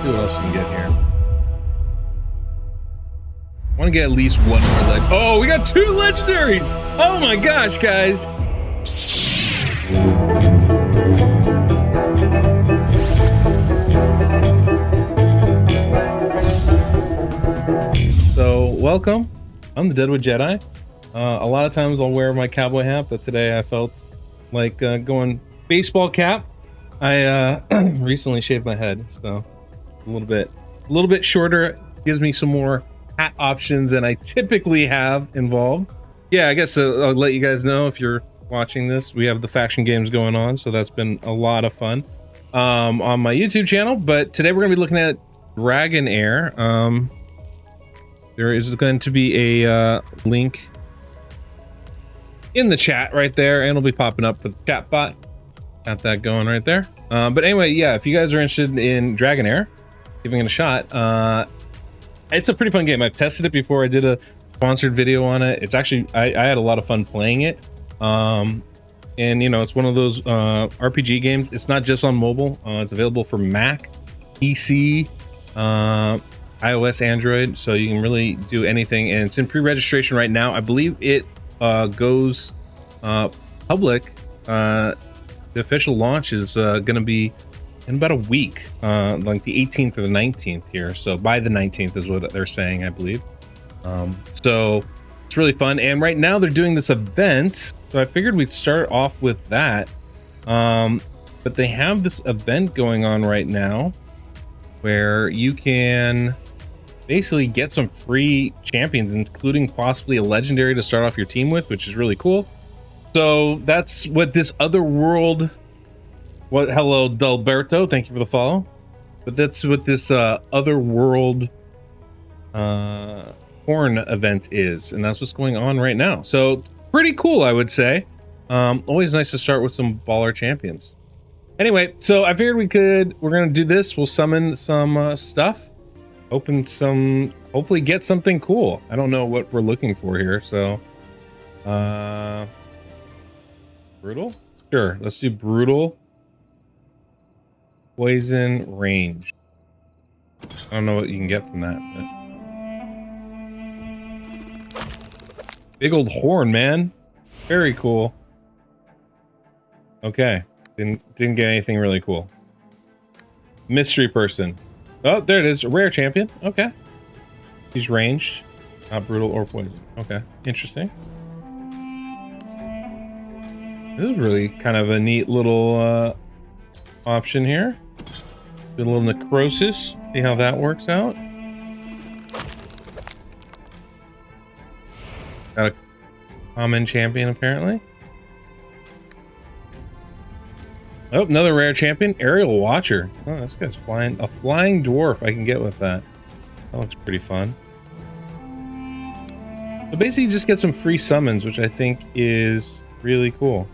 see what else you can get here. I want to get at least one more leg. Oh, we got 2 legendaries! Oh my gosh, guys! So, welcome. I'm the Deadwood Jedi. A lot of times I'll wear my cowboy hat, but today I felt like going baseball cap. I recently shaved my head, so a little bit shorter. Gives me some more hat options than I typically have involved. Yeah, I guess I'll let you guys know if you're watching this. We have the faction games going on, so that's been a lot of fun on my YouTube channel. But today we're gonna be looking at Dragonheir. There is going to be a link in the chat right there, and it'll be popping up for the chat bot. Got that going right there. But anyway, yeah, if you guys are interested in Dragonheir, giving it a shot, it's a pretty fun game. I've tested it before. I did a sponsored video on it. It's actually, I had a lot of fun playing it. And you know, it's one of those RPG games. It's not just on mobile. It's available for Mac, PC, iOS, Android, so you can really do anything, and it's in pre-registration right now. I believe it goes public. The official launch is going to be in about a week, like the 18th or the 19th here. So by the 19th is what they're saying, I believe. So it's really fun, and right now they're doing this event, so I figured we'd start off with that. But they have this event going on right now where you can basically get some free champions, including possibly a legendary to start off your team with, which is really cool. So that's what this Otherworld, hello Dalberto, thank you for the follow. But that's what this Otherworld Horn event is, and that's what's going on right now. So pretty cool, I would say. Always nice to start with some baller champions. Anyway, so I figured we're gonna do this. We'll summon some stuff, open some, hopefully get something cool. I don't know what we're looking for here, so brutal, sure, let's do brutal. Poison range, I don't know what you can get from that, but big old horn, man, very cool. Okay, didn't get anything really cool. Mystery person. Oh, there it is. A rare champion. Okay. He's ranged. Not brutal or poison. Okay. Interesting. This is really kind of a neat little option here. Do a little necrosis. See how that works out. Got a common champion apparently. Oh, another rare champion, Aerial Watcher. Oh, this guy's flying. A flying dwarf I can get with that. That looks pretty fun. So basically you just get some free summons, which I think is really cool.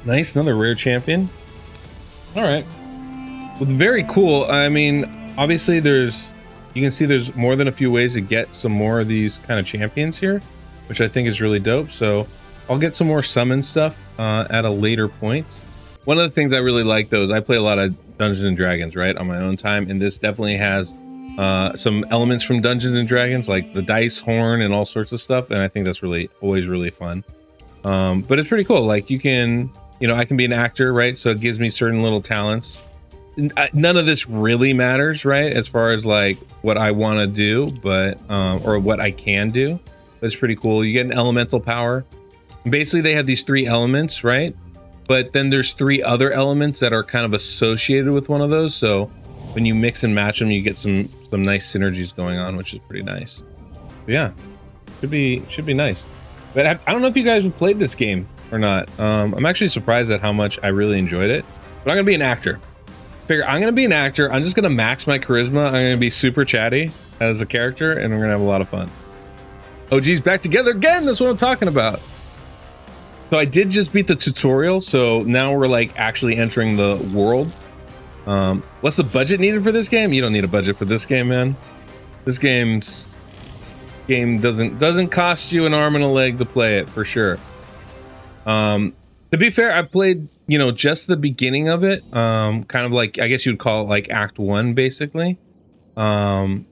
Nice, another rare champion. All right. Well, very cool. I mean, obviously you can see there's more than a few ways to get some more of these kind of champions here, which I think is really dope. So I'll get some more summon stuff at a later point. One of the things I really like, though, is I play a lot of Dungeons and Dragons, right, on my own time, and this definitely has some elements from Dungeons and Dragons, like the dice horn and all sorts of stuff, and I think that's always really fun. But it's pretty cool. Like, you can, you know, I can be an actor, right, so it gives me certain little talents. None of this really matters, right, as far as like what I want to do, but or what I can do. That's pretty cool. You get an elemental power. Basically, they have these 3 elements, right? But then there's 3 other elements that are kind of associated with one of those. So when you mix and match them, you get some nice synergies going on, which is pretty nice. But yeah, should be nice. But I don't know if you guys have played this game or not. I'm actually surprised at how much I really enjoyed it. But I'm gonna be an actor. I'm gonna be an actor. I'm just gonna max my charisma. I'm gonna be super chatty as a character, and we're gonna have a lot of fun. Oh geez, back together again. That's what I'm talking about. So I did just beat the tutorial, so now we're like actually entering the world. What's the budget needed for this game? You don't need a budget for this game, man. This game doesn't cost you an arm and a leg to play it, for sure. To be fair, I've played you know, just the beginning of it. Kind of like, I guess you would call it like Act 1, basically. And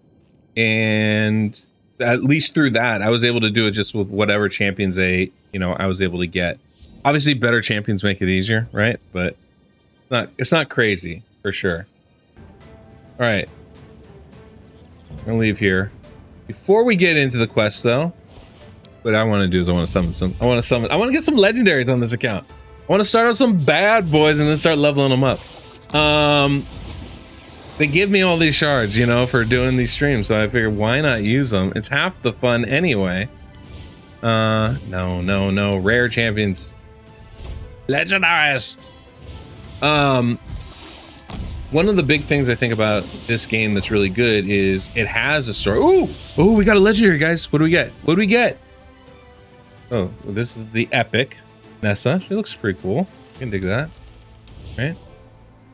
at least through that, I was able to do it just with whatever champions I was able to get. Obviously, better champions make it easier, right? But it's not crazy, for sure. All right. I'm gonna leave here. Before we get into the quest, though, what I want to do is I want to get some legendaries on this account. I want to start out some bad boys and then start leveling them up. They give me all these shards, you know, for doing these streams, so I figured why not use them? It's half the fun anyway. No. Rare champions. Legendaries. One of the big things I think about this game that's really good is it has a story. Ooh, we got a legendary, guys. What do we get? What do we get? Oh, this is the epic Nessa. She looks pretty cool. You can dig that, right?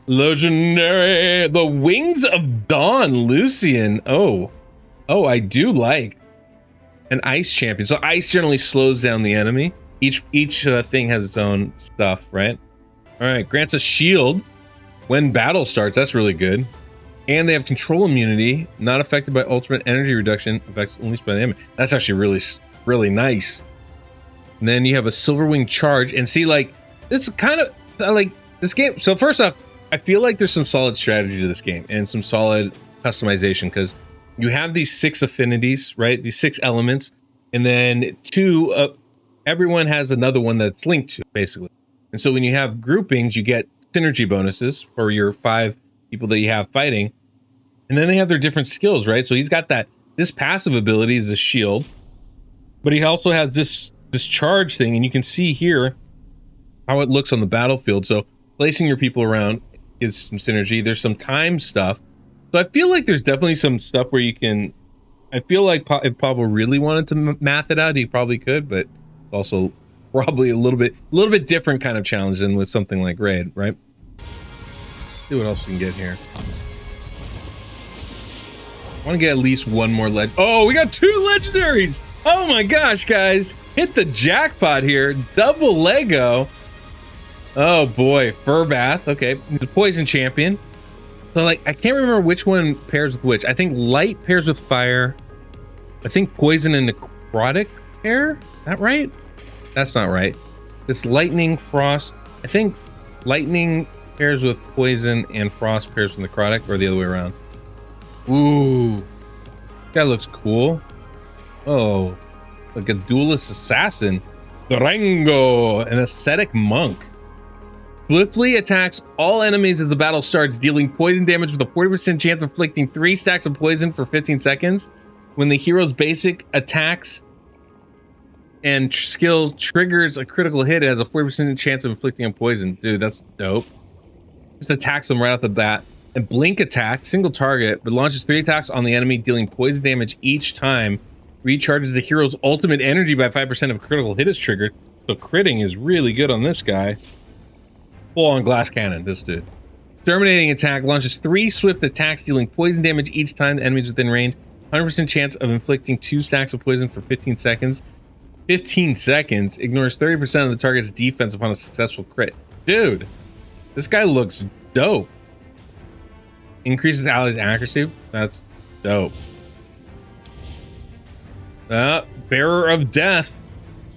Legendary, the Wings of Dawn, Lucian. Oh, I do like an ice champion. So ice generally slows down the enemy. Each thing has its own stuff, right? All right, grants a shield when battle starts. That's really good. And they have control immunity, not affected by ultimate energy reduction, affects only by the enemy. That's actually really nice. And then you have a silver wing charge, and see, like, this kind of like this game. So first off, I feel like there's some solid strategy to this game and some solid customization, because you have these 6 affinities, right? These 6 elements, and then 2, everyone has another one that's linked to, basically. And so when you have groupings, you get synergy bonuses for your 5 people that you have fighting, and then they have their different skills, right? So he's got this passive ability is a shield, but he also has this charge thing, and you can see here how it looks on the battlefield. So placing your people around is some synergy. There's some time stuff. So I feel like there's definitely some stuff where you can, I feel like if Pablo really wanted to math it out, he probably could, but also probably a little bit different kind of challenge than with something like Raid, right? Let's see what else we can get here. I want to get at least one more Oh, we got 2 legendaries. Oh my gosh, guys. Hit the jackpot here. Double Lego. Oh boy, Furbath. Okay, the poison champion. So like, I can't remember which one pairs with which. I think light pairs with fire. I think poison and necrotic pair. Is that right? That's not right. This lightning, frost. I think lightning pairs with poison and frost pairs with necrotic, or the other way around. Ooh, that looks cool. Oh, like a duelist assassin. Durango, an ascetic monk. Swiftly attacks all enemies as the battle starts, dealing poison damage with a 40% chance of inflicting 3 stacks of poison for 15 seconds. When the hero's basic attacks and skill triggers a critical hit, it has a 40% chance of inflicting a poison. Dude, that's dope. This attacks them right off the bat. And blink attack, single target, but launches 3 attacks on the enemy, dealing poison damage each time. Recharges the hero's ultimate energy by 5% if a critical hit is triggered. So critting is really good on this guy. Full on glass cannon, this dude. Exterminating attack launches 3 swift attacks, dealing poison damage each time the enemy's within range. 100% chance of inflicting 2 stacks of poison for 15 seconds. 15 seconds. Ignores 30% of the target's defense upon a successful crit. Dude, this guy looks dope. Increases allies' accuracy. That's dope. Bearer of Death.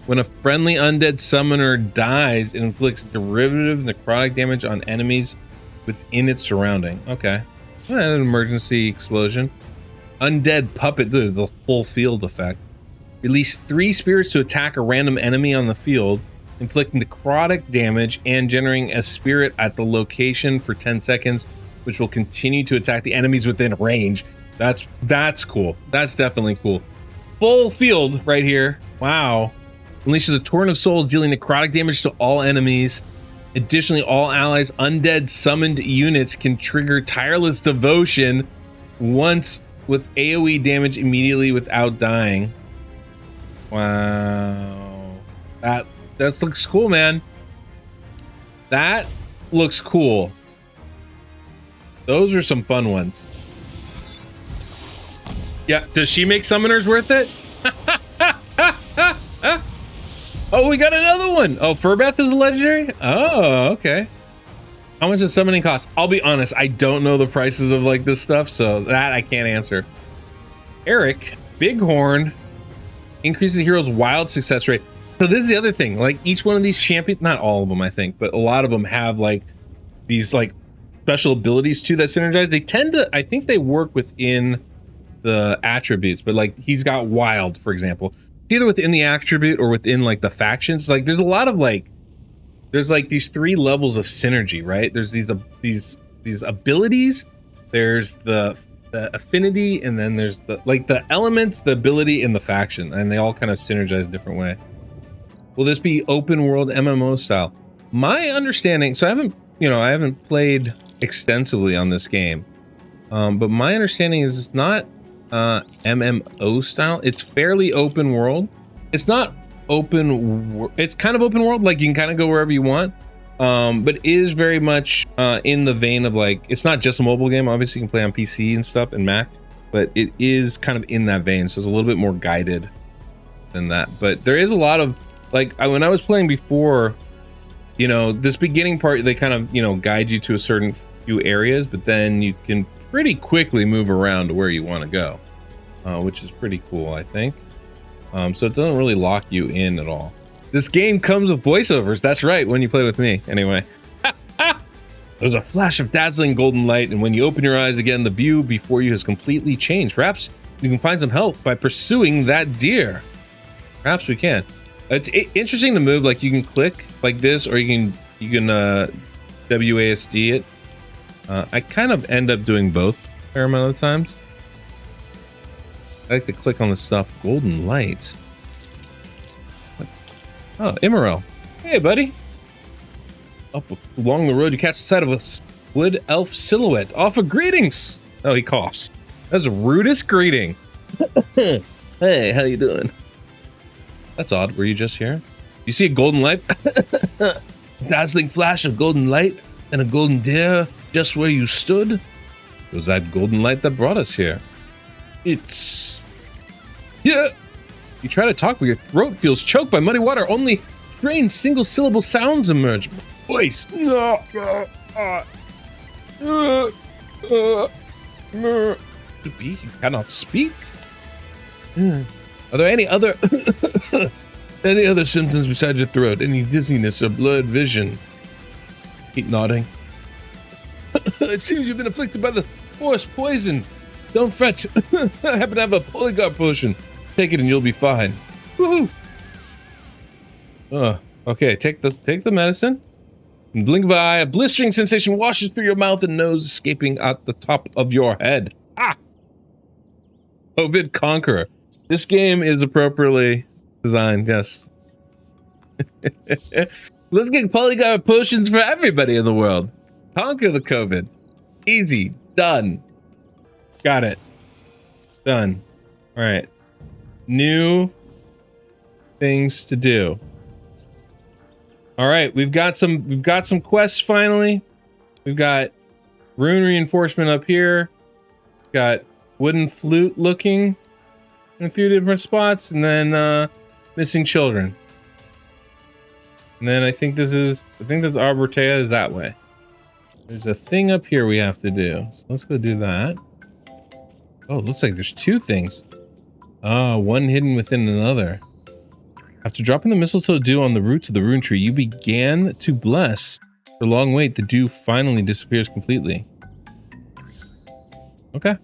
When a friendly undead summoner dies, it inflicts derivative necrotic damage on enemies within its surrounding. Okay. An emergency explosion. Undead Puppet, the full field effect. Release 3 spirits to attack a random enemy on the field, inflicting necrotic damage and generating a spirit at the location for 10 seconds, which will continue to attack the enemies within range. That's cool. That's definitely cool. Full field right here. Wow. Unleashes a torrent of souls, dealing necrotic damage to all enemies. Additionally, all allies' undead summoned units can trigger tireless devotion once with AoE damage immediately without dying. Wow. That looks cool, man. That looks cool. Those are some fun ones. Yeah, does she make summoners worth it? Oh, we got another one. Oh, Furbath is a legendary? Oh, okay. How much does summoning cost? I'll be honest, I don't know the prices of like this stuff, so that I can't answer. Eric, Bighorn, increases the hero's wild success rate. So this is the other thing, like each one of these champions, not all of them I think, but a lot of them have like these like special abilities too that synergize. They tend to, I think they work within the attributes, but like he's got wild, for example. It's either within the attribute or within like the factions. Like there's a lot of like, there's like these 3 levels of synergy, right? There's these abilities, there's the affinity, and then there's the like the elements, the ability, and the faction, and they all kind of synergize a different way. Will this be open world MMO style? My understanding, so I haven't played extensively on this game, but my understanding is it's not MMO style. It's fairly open world. It's not it's kind of open world, like you can kind of go wherever you want, but it is very much in the vein of like, it's not just a mobile game. Obviously you can play on PC and stuff and Mac, but it is kind of in that vein, so it's a little bit more guided than that. But there is a lot of like, when I was playing before, you know, this beginning part, they kind of, you know, guide you to a certain few areas, but then you can pretty quickly move around to where you want to go, which is pretty cool, I think. So it doesn't really lock you in at all. This game comes with voiceovers. That's right, when you play with me. Anyway. There's a flash of dazzling golden light, and when you open your eyes again, the view before you has completely changed. Perhaps you can find some help by pursuing that deer. Perhaps we can. It's interesting to move, like you can click like this, or you can WASD it. I kind of end up doing both a fair amount of times. I like to click on the stuff. Golden lights. Oh, Immerel. Hey, buddy. Up along the road, you catch sight of a wood elf silhouette. Offer greetings. Oh, he coughs. That's the rudest greeting. Hey, how you doing? That's odd. Were you just here? You see a golden light? Dazzling flash of golden light and a golden deer just where you stood? It was that golden light that brought us here. It's... Yeah! You try to talk, but your throat feels choked by muddy water. Only strange single-syllable sounds emerge. Voice. To be, you cannot speak. Are there any other any other symptoms besides your throat? Any dizziness or blurred vision? Keep nodding. It seems you've been afflicted by the force poison. Don't fret. I happen to have a polyglot potion. Take it and you'll be fine. Woohoo! Okay, take the medicine. And blink of an eye, a blistering sensation washes through your mouth and nose, escaping at the top of your head. Ah! COVID Conqueror. This game is appropriately designed, yes. Let's get polyglot potions for everybody in the world. Conquer the COVID. Easy. Done. Got it. Done. All right. New things to do. All right, we've got some quests finally. We've got rune reinforcement up here. Got wooden flute looking in a few different spots, and then missing children. And then I think that Arbortea is that way. There's a thing up here we have to do. So let's go do that. Oh, it looks like there's 2 things. Oh, one hidden within another. After dropping the mistletoe dew on the roots of the rune tree, you began to bless. For a long wait, the dew finally disappears completely. Okay.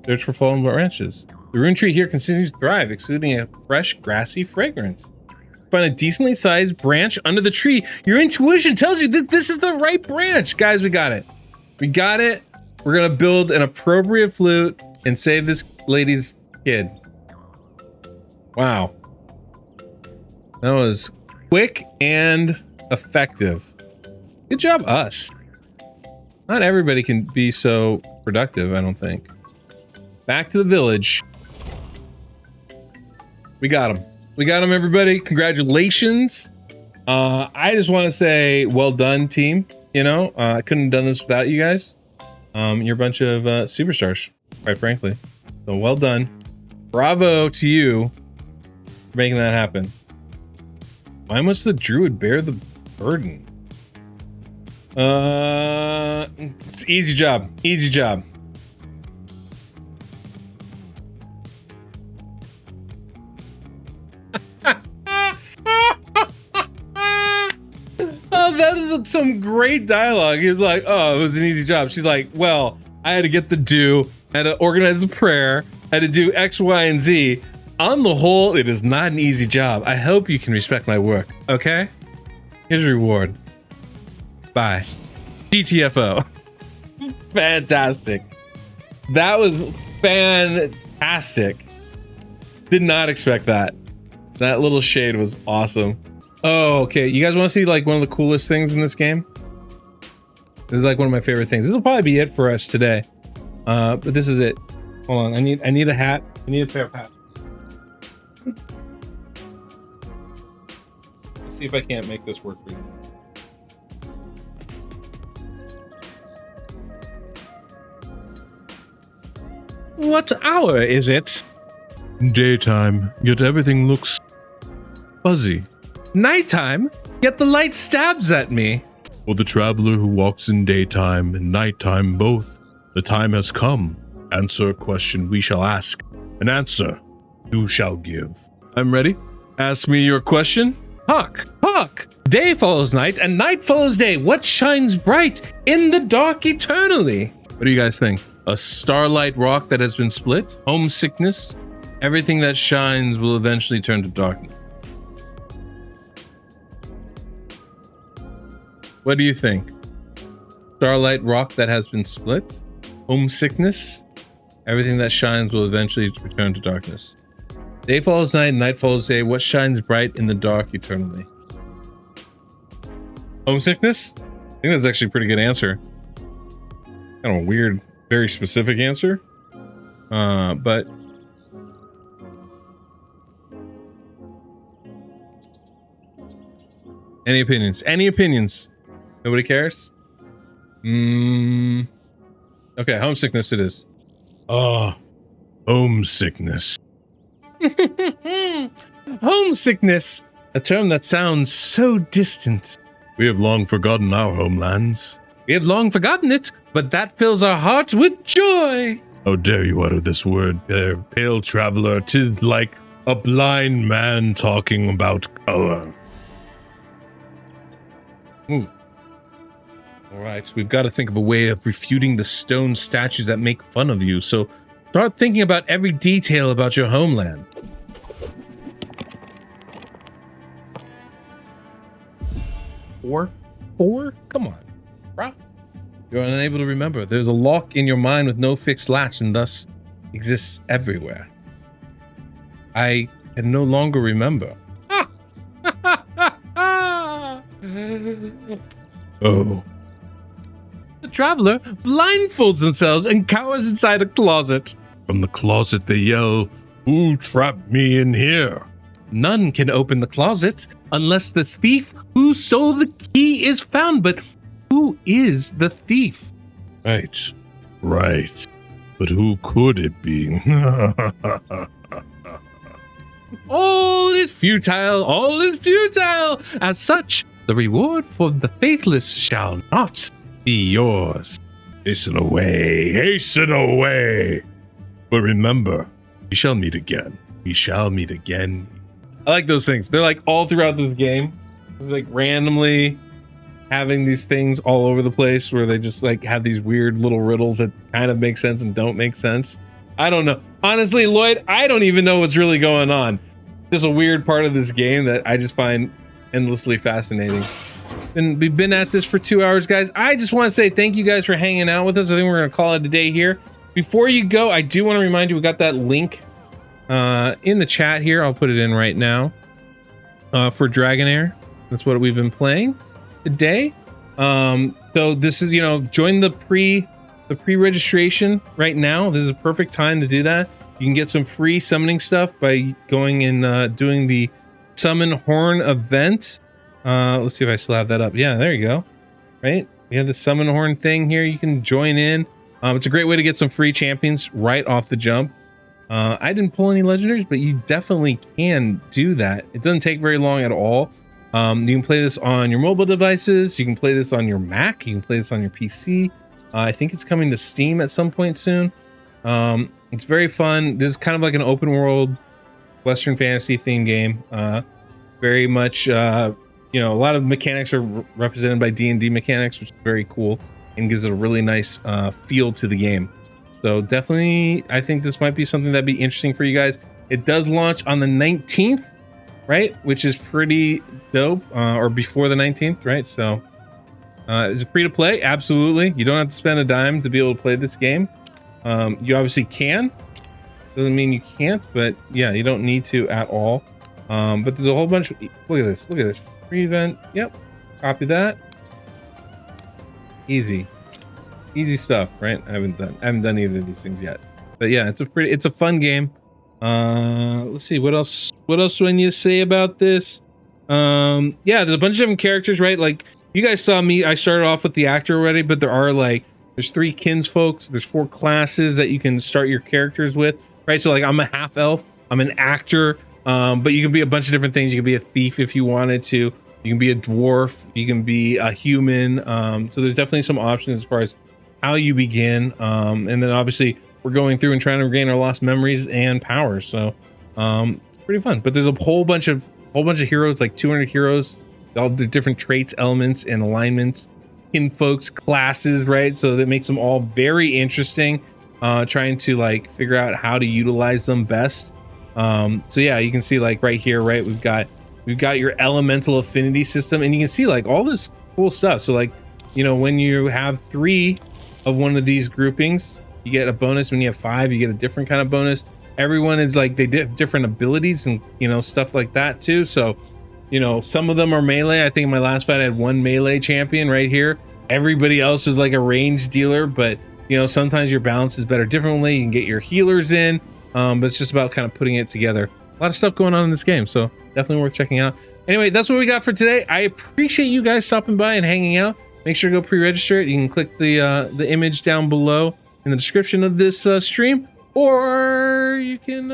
Search for fallen branches. The rune tree here continues to thrive, exuding a fresh, grassy fragrance. Find a decently sized branch under the tree. Your intuition tells you that this is the right branch. Guys, we got it. We got it. We're gonna build an appropriate flute and save this lady's kid. Wow. That was quick and effective. Good job, us. Not everybody can be so productive, I don't think. Back to the village. We got him. We got him, everybody. Congratulations. I just want to say, well done, team. You know, I couldn't have done this without you guys. You're a bunch of superstars, quite frankly. So well done. Bravo to you for making that happen. Why must the druid bear the burden? It's easy job. Easy job. Oh, that is some great dialogue. He was like, oh, it was an easy job. She's like, well, I had to get the dew, I had to organize the prayer, I had to do X, Y, and Z. On the whole, it is not an easy job. I hope you can respect my work, okay? Here's your reward. Bye. GTFO. Fantastic. That was fantastic. Did not expect that. That little shade was awesome. Oh, okay. You guys want to see like one of the coolest things in this game? This is like one of my favorite things. This will probably be it for us today. But this is it. Hold on. I need a hat. I need a pair of hats. Let's see if I can't make this work for you. What hour is it? Daytime, yet everything looks fuzzy. Nighttime, yet the light stabs at me. For the traveler who walks in daytime and nighttime both, the time has come. Answer a question we shall ask, an answer you shall give. I'm ready. Ask me your question. Hark, hark! Day follows night and night follows day. What shines bright in the dark eternally? What do you guys think? A starlight rock that has been split? Homesickness? Everything that shines will eventually turn to darkness. What do you think? Starlight rock that has been split? Homesickness? Everything that shines will eventually return to darkness. Day follows night, night follows day. What shines bright in the dark eternally? Homesickness? I think that's actually a pretty good answer. Kind of a weird, very specific answer. But any opinions? Any opinions? Nobody cares? Okay, homesickness it is. Homesickness. Homesickness, a term that sounds so distant. We have long forgotten our homelands. We have long forgotten it, but that fills our hearts with joy. How dare you utter this word, pale traveler? 'Tis like a blind man talking about color. Ooh. All right, we've got to think of a way of refuting the stone statues that make fun of you, so start thinking about every detail about your homeland. Four? Come on, bro. You're unable to remember. There's a lock in your mind with no fixed latch and thus exists everywhere. I can no longer remember. Oh. The traveler blindfolds themselves and cowers inside a closet. From the closet they yell, "Who trapped me in here?" None can open the closet unless the thief who stole the key is found. But who is the thief? Right. But who could it be? All is futile, all is futile. As such, the reward for the faithless shall not be yours. Hasten away. But remember, we shall meet again. I like those things. They're like all throughout this game. They're like randomly having these things all over the place where they just like have these weird little riddles that kind of make sense and don't make sense. I don't know. Honestly, Lloyd, I don't even know what's really going on. There's a weird part of this game that I just find endlessly fascinating. And we've been at this for 2 hours, guys. I just want to say thank you guys for hanging out with us. I think we're going to call it a day here. Before you go, I do want to remind you, we got that link in the chat here. I'll put it in right now for Dragonheir. That's what we've been playing today. So this is, join the pre-registration right now. This is a perfect time to do that. You can get some free summoning stuff by going and doing the Summon Horn event. Let's see if I still have that up. Yeah, there you go. Right? We have the Summon Horn thing here. You can join in. It's a great way to get some free champions right off the jump. I didn't pull any legendaries, but you definitely can do that. It doesn't take very long at all. You can play this on your mobile devices. You can play this on your Mac. You can play this on your PC. I think it's coming to Steam at some point soon. It's very fun. This is kind of like an open world Western fantasy themed game. Very much, you know, a lot of mechanics are represented by D&D mechanics, which is very cool and gives it a really nice feel to the game. So definitely, I think this might be something that'd be interesting for you guys. It does launch on the 19th, right? Which is pretty dope, or before the 19th, right? So it's free to play, absolutely. You don't have to spend a dime to be able to play this game. You obviously can. Doesn't mean you can't, but yeah, you don't need to at all. But there's a whole bunch of, look at this free event. Yep, copy that. Easy stuff, right? I haven't done either of these things yet, but yeah, it's a fun game. Let's see, what else do I need to say about this? Yeah, there's a bunch of different characters, right? Like, you guys saw me, I started off with the actor already, but there's 3 kinsfolks, there's 4 classes that you can start your characters with, right? So like, I'm a half elf, I'm an actor, but you can be a bunch of different things. You can be a thief if you wanted to, you can be a dwarf, you can be a human. So there's definitely some options as far as how you begin. And then obviously we're going through and trying to regain our lost memories and powers. So it's pretty fun, but there's a whole bunch of heroes, like 200 heroes, all the different traits, elements, and alignments, kinfolks, classes, right? So that makes them all very interesting, trying to like figure out how to utilize them best. So yeah, you can see like right here, right, we've got your elemental affinity system, and you can see like all this cool stuff. So like, you know, when you have 3 of one of these groupings, you get a bonus. When you have 5, you get a different kind of bonus. Everyone is like, they have different abilities and, you know, stuff like that too. So, you know, some of them are melee. I think in my last fight I had 1 melee champion right here. Everybody else is like a ranged dealer, but you know, sometimes your balance is better differently. You can get your healers in, but it's just about kind of putting it together. A lot of stuff going on in this game, so definitely worth checking out. Anyway, that's what we got for today. I appreciate you guys stopping by and hanging out. Make sure to go pre-register it. You can click the image down below in the description of this stream, or you can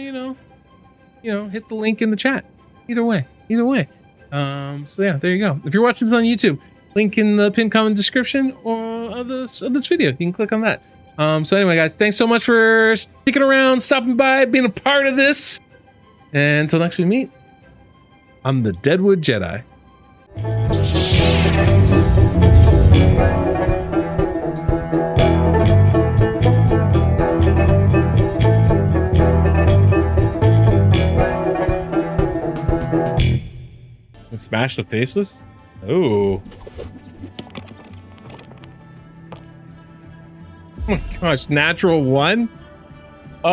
you know, hit the link in the chat. Either way. So yeah, there you go. If you're watching this on YouTube, link in the pinned comment description or of this video. You can click on that. So anyway, guys, thanks so much for sticking around, stopping by, being a part of this. And until next we meet, I'm the Deadwood Jedi. Smash the faceless? Oh. Oh my gosh, natural 1? Oh.